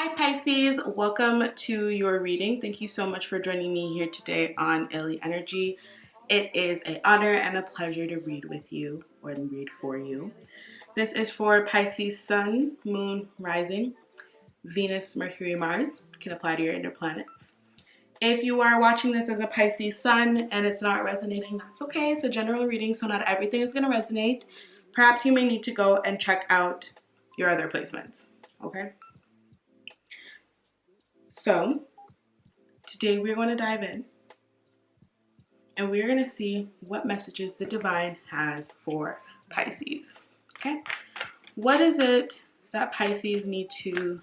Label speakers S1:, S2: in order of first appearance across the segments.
S1: Hi Pisces, welcome to your reading. Thank you so much for joining me here today on Illy Energy. It is an honor and a pleasure to read with you or read for you. This is for Pisces Sun, Moon, Rising, Venus, Mercury, Mars. Can apply to your inner planets. If you are watching this as a Pisces Sun and it's not resonating, that's okay. It's a general reading, so not everything is going to resonate. Perhaps you may need to go and check out your other placements, okay? So today we're going to dive in and we're going to see what messages the divine has for Pisces. Okay? What is it that Pisces need to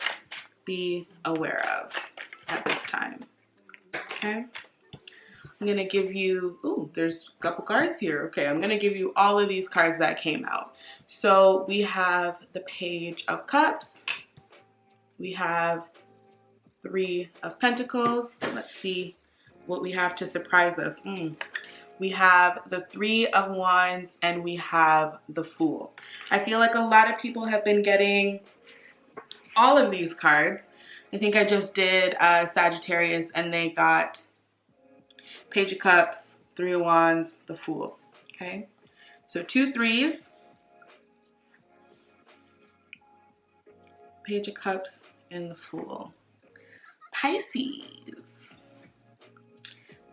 S1: be aware of at this time? Okay? I'm going to give you, there's a couple cards here. Okay, I'm going to give you all of these cards that came out. So we have the Page of Cups. We have Three of Pentacles. Let's see what we have to surprise us. We have the Three of Wands and we have the Fool. I feel like a lot of people have been getting all of these cards. I think I just did Sagittarius and they got Page of Cups, Three of Wands, the Fool. Okay, so 2 threes, Page of Cups, and the Fool. Pisces.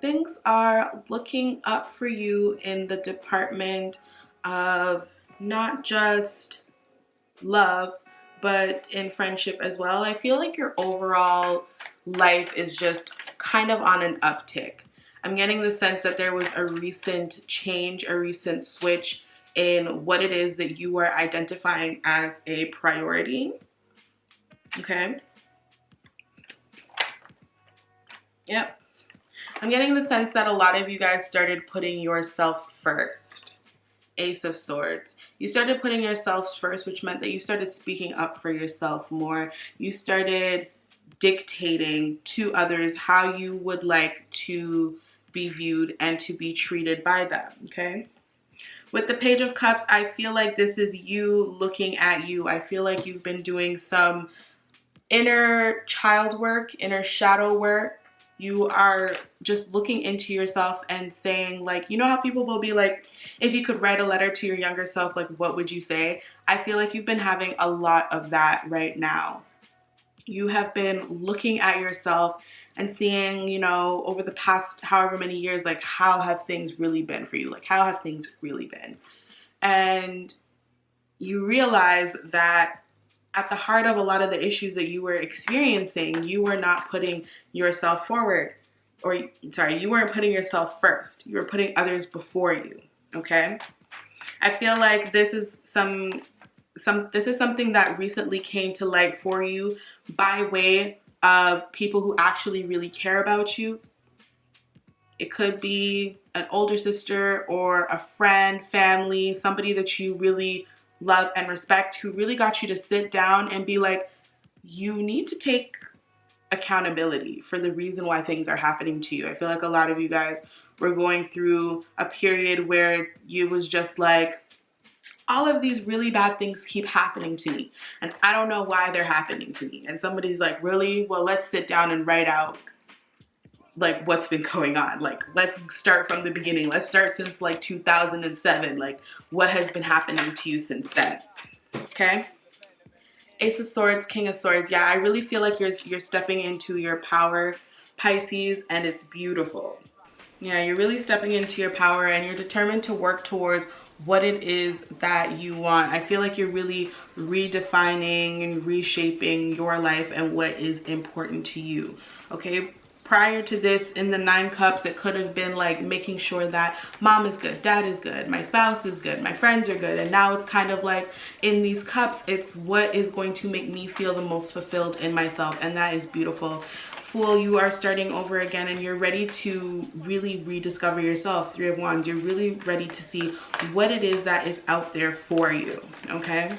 S1: Things are looking up for you in the department of not just love, but in friendship as well. I feel like your overall life is just kind of on an uptick. I'm getting the sense that there was a recent change, a recent switch in what it is that you are identifying as a priority. Okay. Yep. I'm getting the sense that a lot of you guys started putting yourself first. Ace of Swords. You started putting yourselves first, which meant that you started speaking up for yourself more. You started dictating to others how you would like to be viewed and to be treated by them, okay? With the Page of Cups, I feel like this is you looking at you. I feel like you've been doing some inner child work, inner shadow work. You are just looking into yourself and saying, like, you know how people will be like, if you could write a letter to your younger self, like, what would you say? I feel like you've been having a lot of that right now. You have been looking at yourself and seeing, you know, over the past however many years, like, how have things really been for you? Like, how have things really been? And you realize that at the heart of a lot of the issues that you were experiencing, you were not putting yourself forward, you weren't putting yourself first. You were putting others before you, okay? I feel like this is something that recently came to light for you by way of people who actually really care about you. It could be an older sister or a friend, family, somebody that you really love and respect, who really got you to sit down and be like, you need to take accountability for the reason why things are happening to you. I feel like a lot of you guys were going through a period where you was just like, all of these really bad things keep happening to me and I don't know why they're happening to me. And somebody's like, really? Well, let's sit down and write out like what's been going on. Like, let's start from the beginning. Let's start since like 2007. Like, what has been happening to you since then? Okay. Ace of Swords, King of Swords. Yeah, I really feel like you're stepping into your power, Pisces, and it's beautiful. Yeah, you're really stepping into your power and you're determined to work towards what it is that you want. I feel like you're really redefining and reshaping your life and what is important to you. Okay. Prior to this, in the 9 cups, it could have been like making sure that mom is good, dad is good, my spouse is good, my friends are good. And now it's kind of like in these cups, it's what is going to make me feel the most fulfilled in myself. And that is beautiful. Fool, you are starting over again and you're ready to really rediscover yourself. 3 of Wands, you're really ready to see what it is that is out there for you, okay?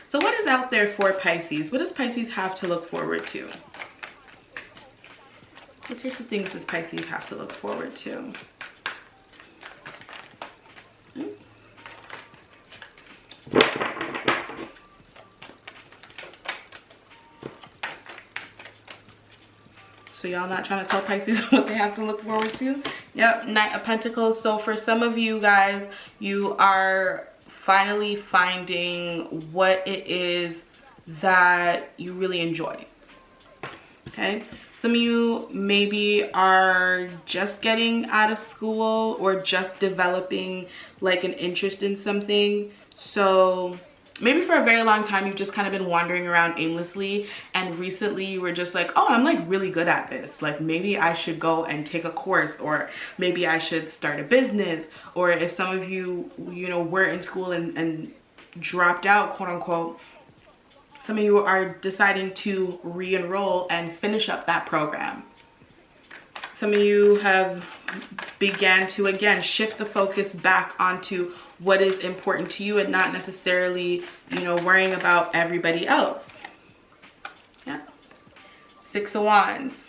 S1: So what is out there for Pisces? What does Pisces have to look forward to? What sorts of things does Pisces have to look forward to? so y'all not trying to tell Pisces what they have to look forward to. Yep, Knight of Pentacles. So for some of you guys, you are finally finding what it is that you really enjoy. Okay, some of you maybe are just getting out of school or just developing like an interest in something. So maybe for a very long time you've just kind of been wandering around aimlessly, and recently you were just like, oh, I'm like really good at this, like maybe I should go and take a course, or maybe I should start a business. Or if some of you, you know, were in school and dropped out, quote unquote, some of you are deciding to re-enroll and finish up that program. Some of you have began to, again, shift the focus back onto what is important to you and not necessarily, you know, worrying about everybody else. Yeah. Six of Wands.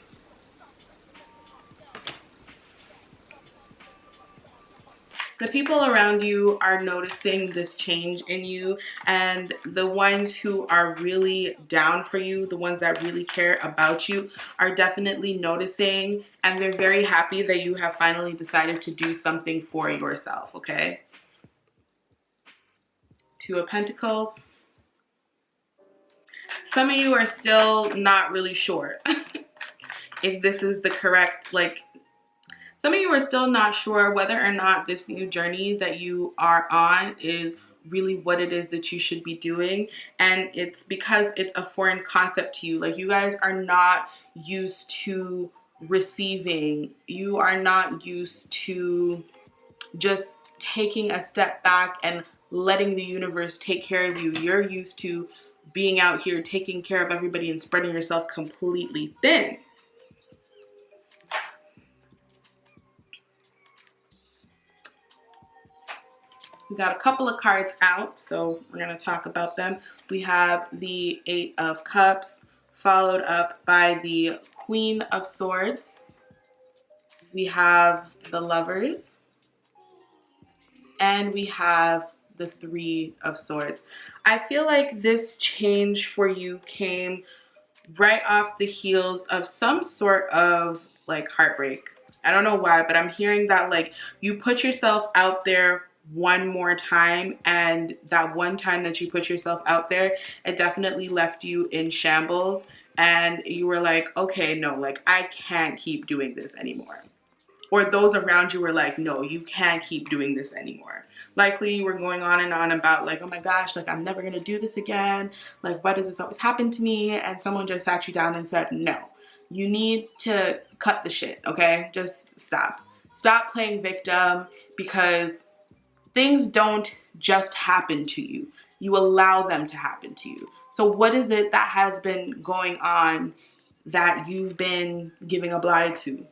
S1: The people around you are noticing this change in you, and the ones who are really down for you, the ones that really care about you, are definitely noticing, and they're very happy that you have finally decided to do something for yourself, okay? Two of Pentacles. Some of you are still not really sure if this is the correct, like, some of you are still not sure whether or not this new journey that you are on is really what it is that you should be doing. And it's because it's a foreign concept to you. Like, you guys are not used to receiving. You are not used to just taking a step back and letting the universe take care of you. You're used to being out here taking care of everybody and spreading yourself completely thin. We got a couple of cards out, so we're going to talk about them. We have the Eight of Cups, followed up by the Queen of Swords. We have the Lovers. And we have the Three of Swords. I feel like this change for you came right off the heels of some sort of like heartbreak. I don't know why, but I'm hearing that like you put yourself out there one more time, and that one time that you put yourself out there, it definitely left you in shambles, and you were like, okay, no, like I can't keep doing this anymore. Or those around you were like, no, you can't keep doing this anymore. Likely you were going on and on about like, oh my gosh, like I'm never gonna do this again. Like, why does this always happen to me? And someone just sat you down and said, no, you need to cut the shit, okay? Just stop. Stop playing victim, because things don't just happen to you. You allow them to happen to you. So what is it that has been going on that you've been giving a blind to?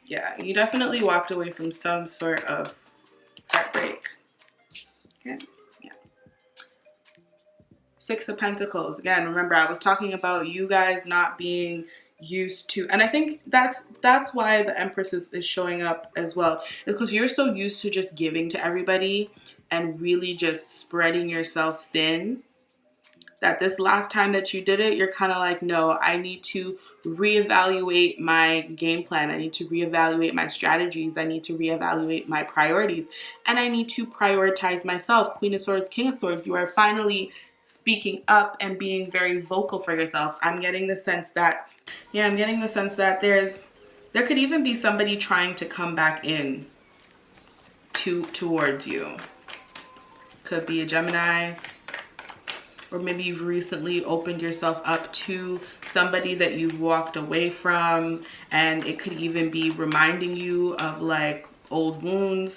S1: Yeah, you definitely walked away from some sort of heartbreak. Okay, yeah. Six of Pentacles. Again, remember I was talking about you guys not being used to, and I think that's why the Empress is showing up as well. It's because you're so used to just giving to everybody and really just spreading yourself thin, that this last time that you did it, you're kind of like, no, I need to reevaluate my game plan. I need to reevaluate my strategies. I need to reevaluate my priorities. And I need to prioritize myself. Queen of Swords, King of Swords, you are finally speaking up and being very vocal for yourself. I'm getting the sense that, yeah, I'm getting the sense that there could even be somebody trying to come back in towards you. Could be a Gemini, or maybe you've recently opened yourself up to somebody that you've walked away from, and it could even be reminding you of like old wounds.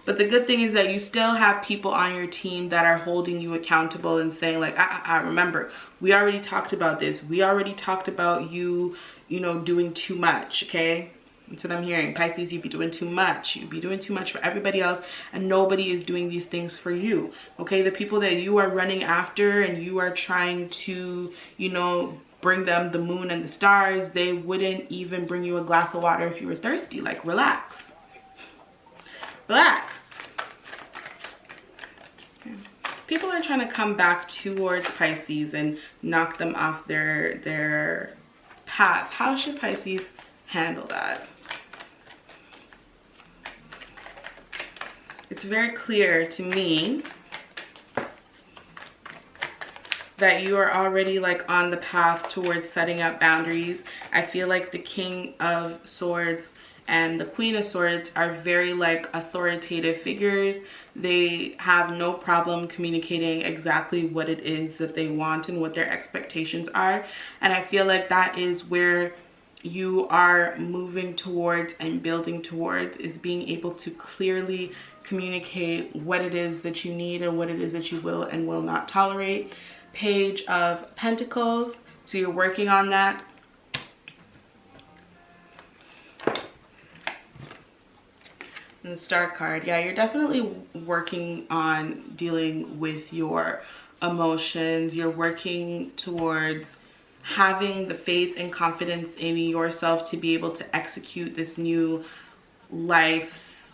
S1: But the good thing is that you still have people on your team that are holding you accountable and saying like, remember, we already talked about this. We already talked about you know, doing too much, okay? That's what I'm hearing. Pisces, you be doing too much. You be doing too much for everybody else, and nobody is doing these things for you. Okay, the people that you are running after and you are trying to, you know, bring them the moon and the stars, they wouldn't even bring you a glass of water if you were thirsty. Like, relax. Relax. People are trying to come back towards Pisces and knock them off their path. How should Pisces handle that? It's very clear to me that you are already like on the path towards setting up boundaries. I feel like the King of Swords and the Queen of Swords are very like authoritative figures. They have no problem communicating exactly what it is that they want and what their expectations are. And I feel like that is where you are moving towards and building towards, is being able to clearly communicate what it is that you need and what it is that you will and will not tolerate. Page of Pentacles. So you're working on that. And the Star card. Yeah, you're definitely working on dealing with your emotions. You're working towards having the faith and confidence in yourself to be able to execute this new life's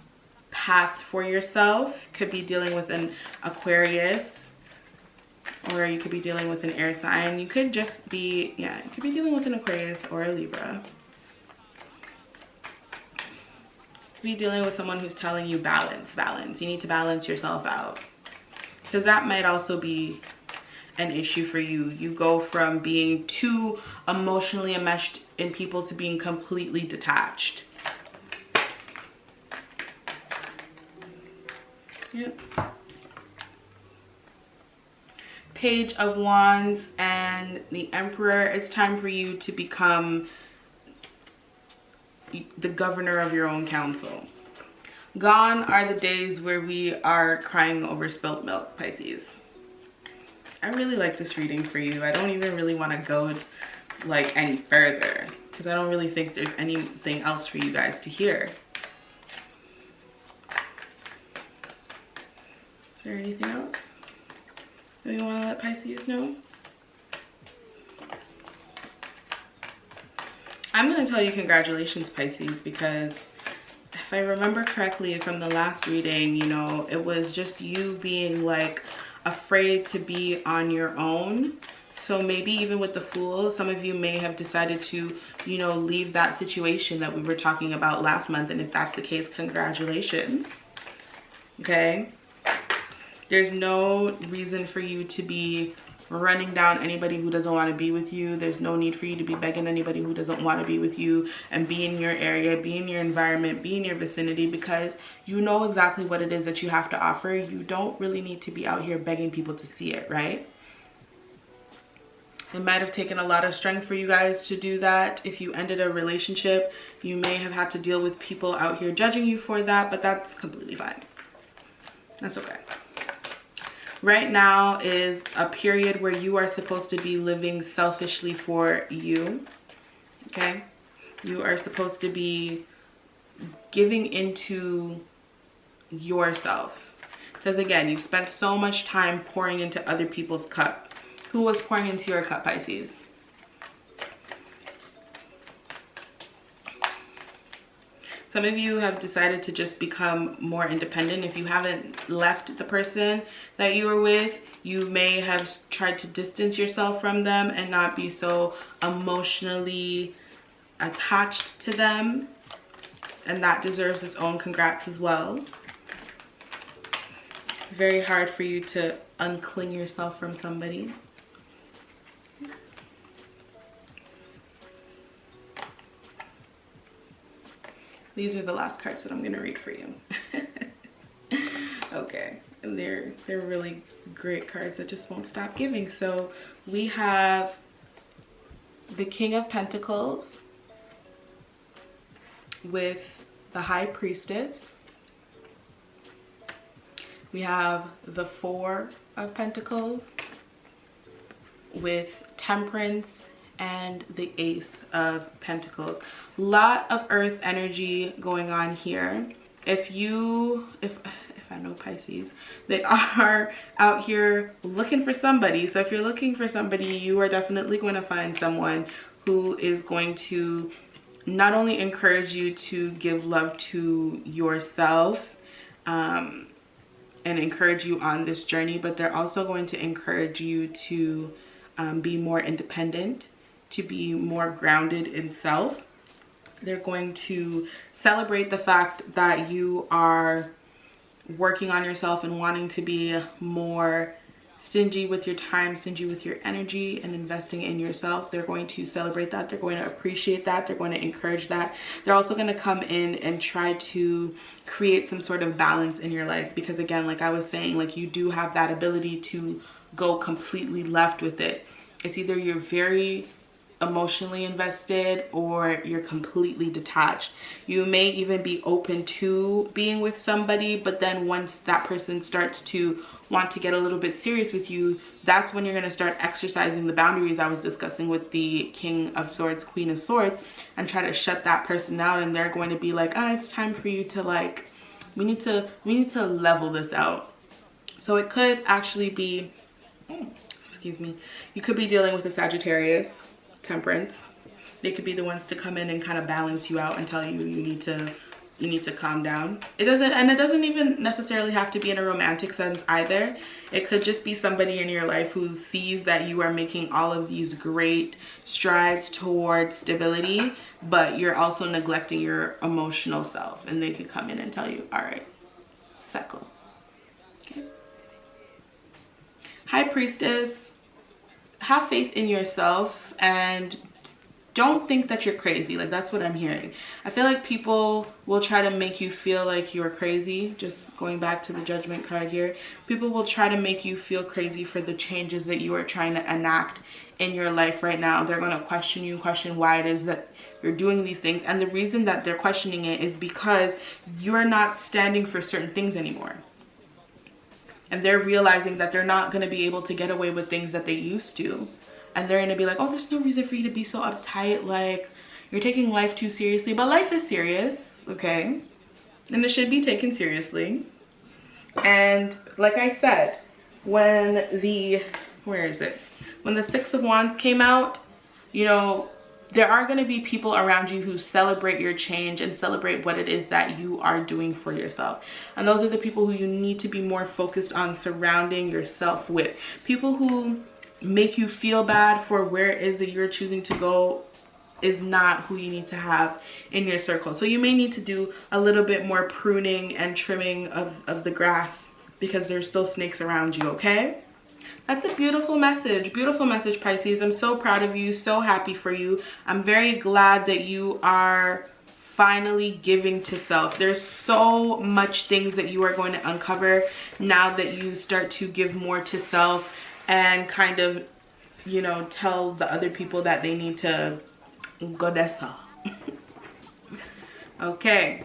S1: path for yourself. Could be dealing with an Aquarius, or you could be dealing with an air sign. You could just be, yeah, you could be dealing with an Aquarius or a Libra. You could be dealing with someone who's telling you balance. You need to balance yourself out. Because that might also be an issue for you. You go from being too emotionally enmeshed in people to being completely detached. Yep. Page of Wands and the Emperor. It's time for you to become the governor of your own council. Gone are the days where we are crying over spilt milk, Pisces. I really like this reading for you. I don't even really want to go like any further because I don't really think there's anything else for you guys to hear. Is there anything else that you want to let Pisces know? I'm going to tell you congratulations, Pisces, because if I remember correctly from the last reading, you know, it was just you being like afraid to be on your own. So maybe even with the Fool, some of you may have decided to, you know, leave that situation that we were talking about last month. And if that's the case, congratulations. Okay. There's no reason for you to be running down anybody who doesn't want to be with you. There's no need for you to be begging anybody who doesn't want to be with you and be in your area, be in your environment, be in your vicinity, because you know exactly what it is that you have to offer. You don't really need to be out here begging people to see it, right? It might have taken a lot of strength for you guys to do that. If you ended a relationship, you may have had to deal with people out here judging you for that, but that's completely fine. That's okay. Right now is a period where you are supposed to be living selfishly for you, okay? You are supposed to be giving into yourself. Because again, you've spent so much time pouring into other people's cup. Who was pouring into your cup, Pisces? Some of you have decided to just become more independent. If you haven't left the person that you were with, you may have tried to distance yourself from them and not be so emotionally attached to them. And that deserves its own congrats as well. Very hard for you to uncling yourself from somebody. These are the last cards that I'm going to read for you. Okay. And they're really great cards that just won't stop giving. So we have the King of Pentacles with the High Priestess. We have the Four of Pentacles with Temperance and the Ace of Pentacles. Lot of earth energy going on here. If I know Pisces, they are out here looking for somebody. So if you're looking for somebody, you are definitely going to find someone who is going to not only encourage you to give love to yourself, and encourage you on this journey, but they're also going to encourage you to be more independent, to be more grounded in self. They're going to celebrate the fact that you are working on yourself and wanting to be more stingy with your time, stingy with your energy, and investing in yourself. They're going to celebrate that. They're going to appreciate that. They're going to encourage that. They're also going to come in and try to create some sort of balance in your life, because again, like I was saying, like you do have that ability to go completely left with it. It's either you're very emotionally invested or you're completely detached. You may even be open to being with somebody, but then once that person starts to want to get a little bit serious with you, that's when you're going to start exercising the boundaries I was discussing with the King of Swords, Queen of Swords, and try to shut that person down. And they're going to be like, oh, it's time for you to, like, we need to level this out. So it could actually be, excuse me, you could be dealing with a Sagittarius, Temperance. They could be the ones to come in and kind of balance you out and tell you you need to calm down. It doesn't even necessarily have to be in a romantic sense either. It could just be somebody in your life who sees that you are making all of these great strides towards stability, but you're also neglecting your emotional self, and they could come in and tell you, all right, settle. Okay. High Priestess, have faith in yourself and don't think that you're crazy. Like, that's what I'm hearing. I feel like people will try to make you feel like you're crazy. Just going back to the Judgment card here, people will try to make you feel crazy for the changes that you are trying to enact in your life right now. They're going to question you, question why it is that you're doing these things, and the reason that they're questioning it is because you're not standing for certain things anymore. And they're realizing that they're not going to be able to get away with things that they used to. And they're going to be like, oh, there's no reason for you to be so uptight. Like, you're taking life too seriously. But life is serious, okay? And it should be taken seriously. And like I said, when the, when the Six of Wands came out, you know, there are going to be people around you who celebrate your change and celebrate what it is that you are doing for yourself. And those are the people who you need to be more focused on surrounding yourself with. People who make you feel bad for where it is that you're choosing to go is not who you need to have in your circle. So you may need to do a little bit more pruning and trimming of the grass, because there's still snakes around you, okay? That's a beautiful message, Pisces. I'm so proud of you, so happy for you. I'm very glad that you are finally giving to self. There's so much things that you are going to uncover now that you start to give more to self and kind of, you know, tell the other people that they need to go desa. Okay.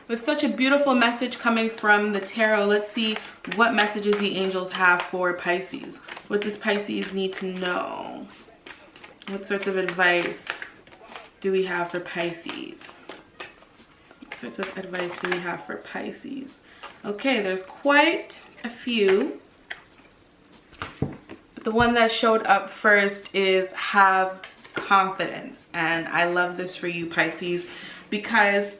S1: With such a beautiful message coming from the tarot, let's see what messages the angels have for Pisces. What does Pisces need to know? What sorts of advice do we have for Pisces? What sorts of advice do we have for Pisces? Okay, there's quite a few. The one that showed up first is have confidence. And I love this for you, Pisces, because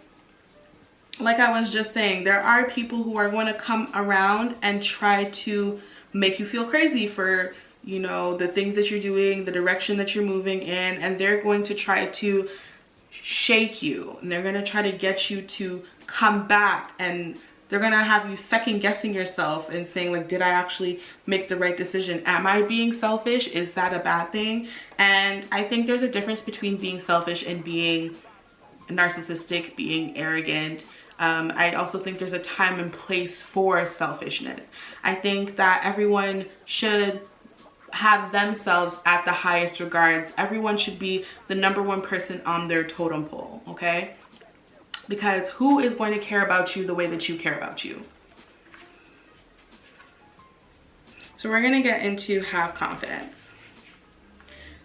S1: like I was just saying, there are people who are going to come around and try to make you feel crazy for, you know, the things that you're doing, the direction that you're moving in, and they're going to try to shake you, and they're going to try to get you to come back, and they're going to have you second guessing yourself and saying, like, did I actually make the right decision? Am I being selfish? Is that a bad thing? And I think there's a difference between being selfish and being narcissistic, being arrogant. I also think there's a time and place for selfishness. I think that everyone should have themselves at the highest regards. Everyone should be the #1 person on their totem pole, okay? Because who is going to care about you the way that you care about you? So we're going to get into have confidence.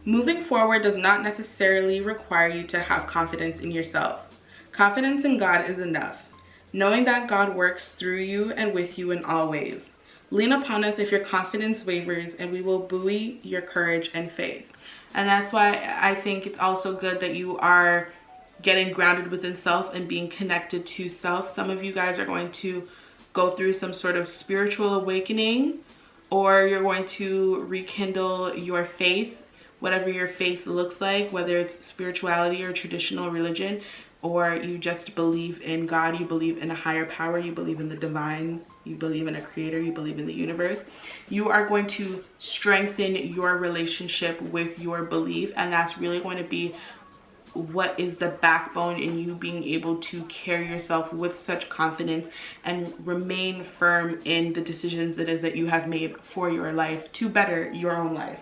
S1: Moving forward does not necessarily require you to have confidence in yourself. Confidence in God is enough, knowing that God works through you and with you in all ways. Lean upon us if your confidence wavers, and we will buoy your courage and faith. And that's why I think it's also good that you are getting grounded within self and being connected to self. Some of you guys are going to go through some sort of spiritual awakening, or you're going to rekindle your faith, whatever your faith looks like, whether it's spirituality or traditional religion, or you just believe in God, you believe in a higher power, you believe in the divine, you believe in a creator, you believe in the universe. You are going to strengthen your relationship with your belief, and that's really going to be what is the backbone in you being able to carry yourself with such confidence and remain firm in the decisions it is that you have made for your life to better your own life.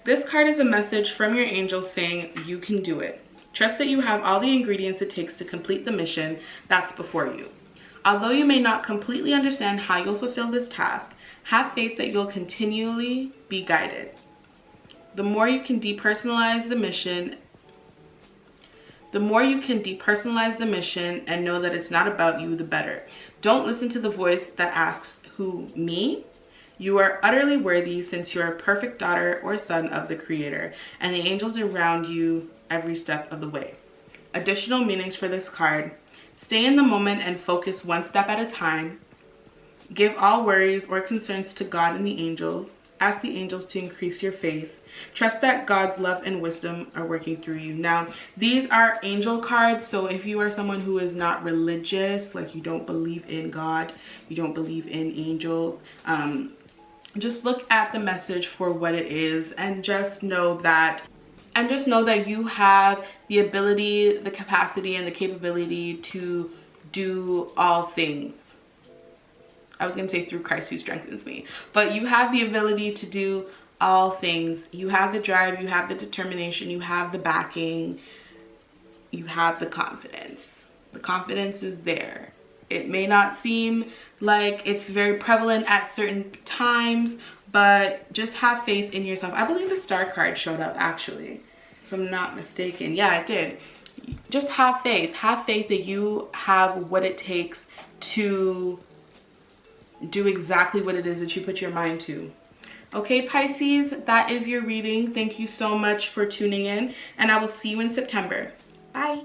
S1: This card is a message from your angels saying you can do it. Trust that you have all the ingredients it takes to complete the mission that's before you. Although you may not completely understand how you'll fulfill this task, have faith that you'll continually be guided. The more you can depersonalize the mission and know that it's not about you, the better. Don't listen to the voice that asks, who, me? You are utterly worthy, since you're a perfect daughter or son of the Creator, and the angels are around you every step of the way. Additional meanings for this card: stay in the moment and focus one step at a time. Give all worries or concerns to God and the angels. Ask the angels to increase your faith. Trust that God's love and wisdom are working through you. Now, these are angel cards, so if you are someone who is not religious, like you don't believe in God, you don't believe in angels, just look at the message for what it is, and just know that you have the ability, the capacity, and the capability to do all things. I was going to say through Christ who strengthens me, but you have the ability to do all things. You have the drive, you have the determination, you have the backing, you have the confidence. The confidence is there. It may not seem like it's very prevalent at certain times, but just have faith in yourself. I believe the Star card showed up, actually, if I'm not mistaken. Yeah, it did. Just have faith. Have faith that you have what it takes to do exactly what it is that you put your mind to. Okay, Pisces, that is your reading. Thank you so much for tuning in, and I will see you in September. Bye.